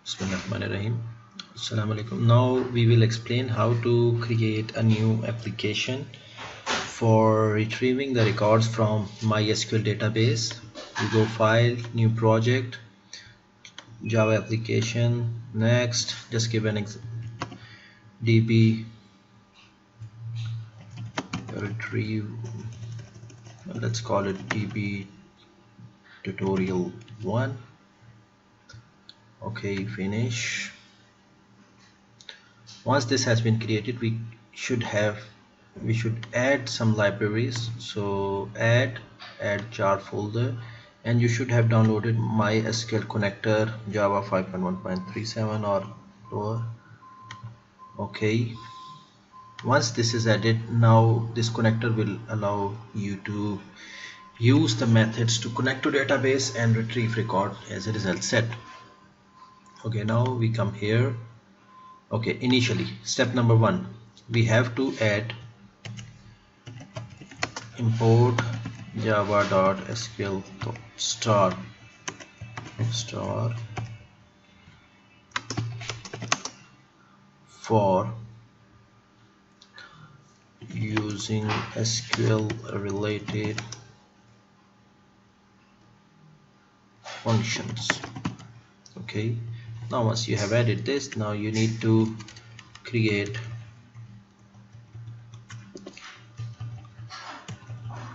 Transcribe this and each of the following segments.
Bismillahirrahmanirrahim. Assalamu alaikum. Now we will explain how to create a new application for retrieving the records from MySQL database. We go file, new project, Java application. Next, just give an DB retrieve. Let's call it DB tutorial 1. Okay, finish. Once this has been created, we should add some libraries. So add jar folder, and you should have downloaded MySQL connector Java 5.1.37 or lower. Okay, once this is added, now this connector will allow you to use the methods to connect to database and retrieve record as a result set. Okay, now we come here. Okay, initially step number 1, we have to add import java.sql star for using SQL related functions. Okay, now once you have added this, now you need to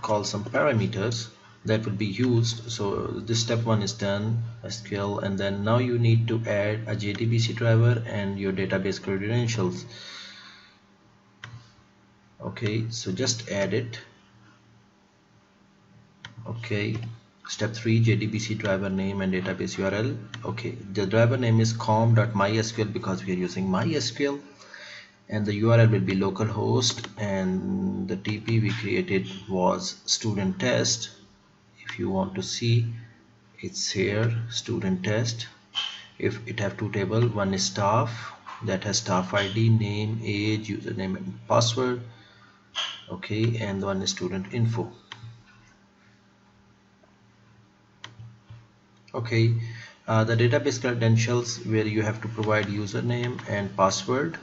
call some parameters that will be used. So this step 1 is done, SQL, and then now you need to add a Jdbc driver and your database credentials. Okay, so just add it. Okay, step 3, Jdbc driver name and database URL. Okay, the driver name is com.mysql because we are using MySQL, and the URL will be localhost, and the TP we created was student test. If you want to see, it's here, student test. If it have two tables, one is staff that has staff ID, name, age, username and password. Okay, and one is student info. Okay, the database credentials where you have to provide username and password.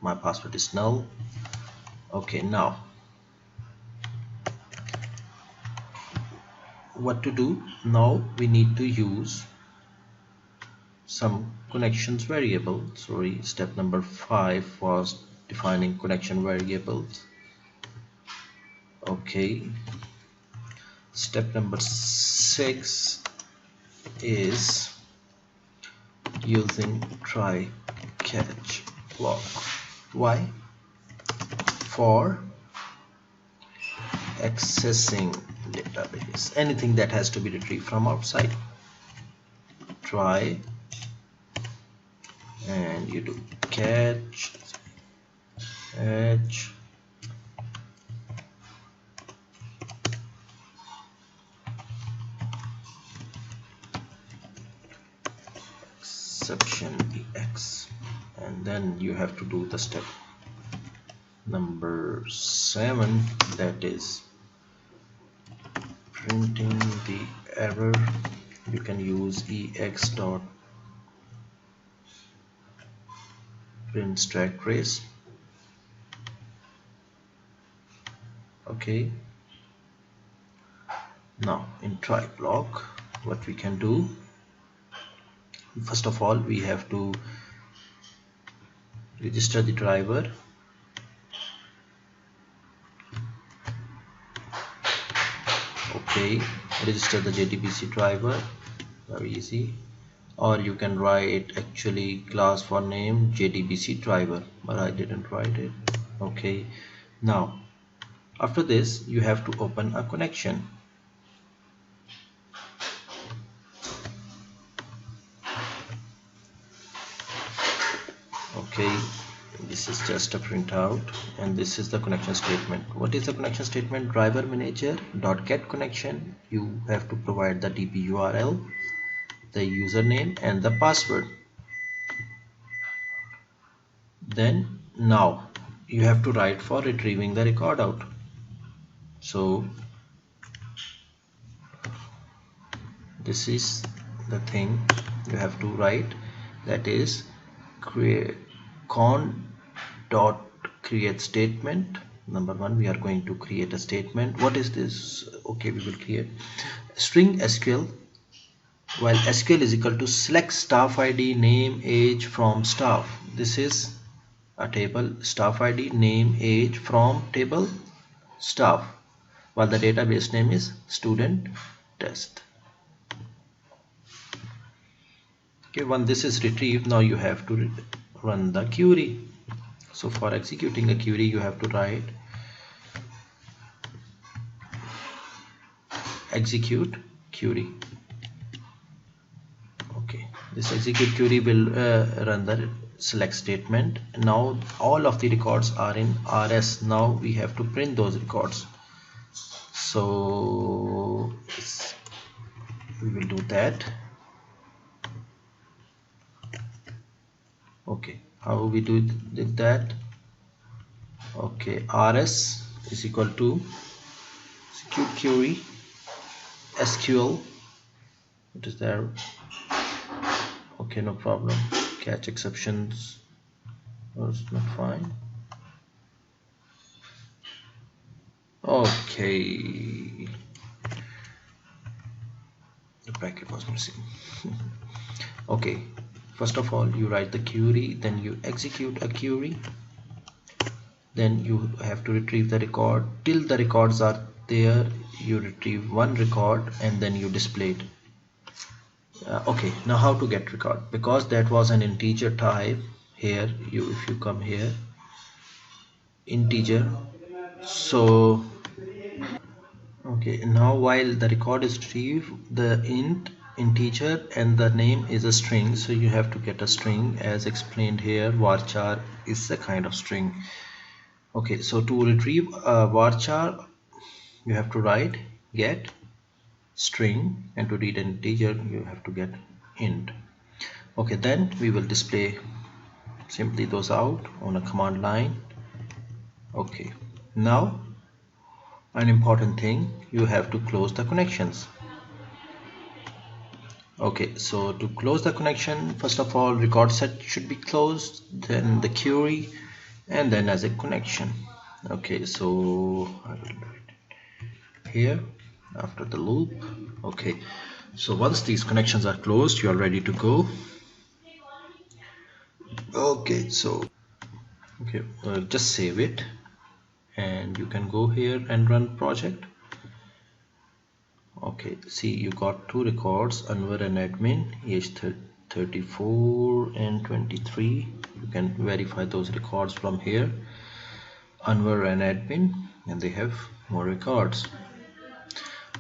My password is null. Okay, now what to do? Now we need to use some connections variable. Sorry, step number 5 was defining connection variables. Okay, step number 6 is using try catch block. Why? For accessing database, anything that has to be retrieved from outside. Try, and you do catch exception ex, and then you have to do the step number 7, that is printing the error. You can use ex dot print stack trace. Okay, now in try block, what we can do, first of all we have to register the driver. Okay, register the Jdbc driver, very easy. Or you can write actually class for name Jdbc driver, but I didn't write it. Okay, now after this you have to open a connection. Okay, this is just a printout, and this is the connection statement. What is the connection statement? Driver manager dot get connection. You have to provide the DB URL, the username and the password. Then now you have to write for retrieving the record out. So this is the thing you have to write, that is create con dot create statement. Number one, we are going to create a statement. What is this? Okay, we will create string SQL, while SQL is equal to select staff ID name age from staff. This is a table, staff ID name age from table staff, while the database name is student test. Okay, when this is retrieved, now you have to run the query. So for executing a query, you have to write execute query. Okay, this execute query will run the select statement. Now all of the records are in RS. Now we have to print those records. So we will do that. Okay, how we did that? Okay, RS is equal to execute query SQL. It is there. Okay, no problem. Catch exceptions was not fine. Okay, the bracket was missing. Okay, first of all you write the query, then you execute a query, then you have to retrieve the record. Till the records are there, you retrieve one record and then you display it. Okay, now how to get record? Because that was an integer type. Here if you come here, integer. So okay, now while the record is retrieved, the integer and the name is a string, so you have to get a string. As explained here, varchar is a kind of string. Okay, so to retrieve a varchar, you have to write get string, and to read an integer you have to get int. Okay, then we will display simply those out on a command line. Okay, now an important thing, you have to close the connections. Okay, so to close the connection, first of all record set should be closed, then the query, and then as a connection. Okay, so I will do it here after the loop. Okay, so once these connections are closed, you are ready to go. Okay, so okay, just save it and you can go here and run project. Okay, see, you got two records, Anwar and admin, age 34 and 23. You can verify those records from here, Anwar and admin, and they have more records.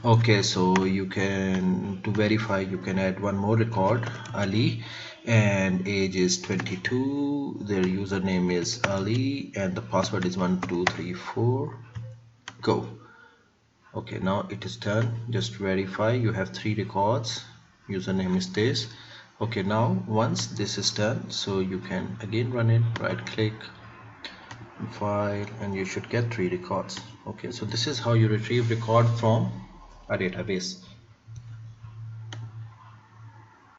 Okay, so you can, to verify, you can add one more record, Ali, and age is 22. Their username is Ali and the password is 1234. Go. Okay, now it is done. Just verify, you have three records, username is this. Okay, now once this is done, so you can again run it, right click, file, and you should get three records. Okay, so this is how you retrieve record from a database.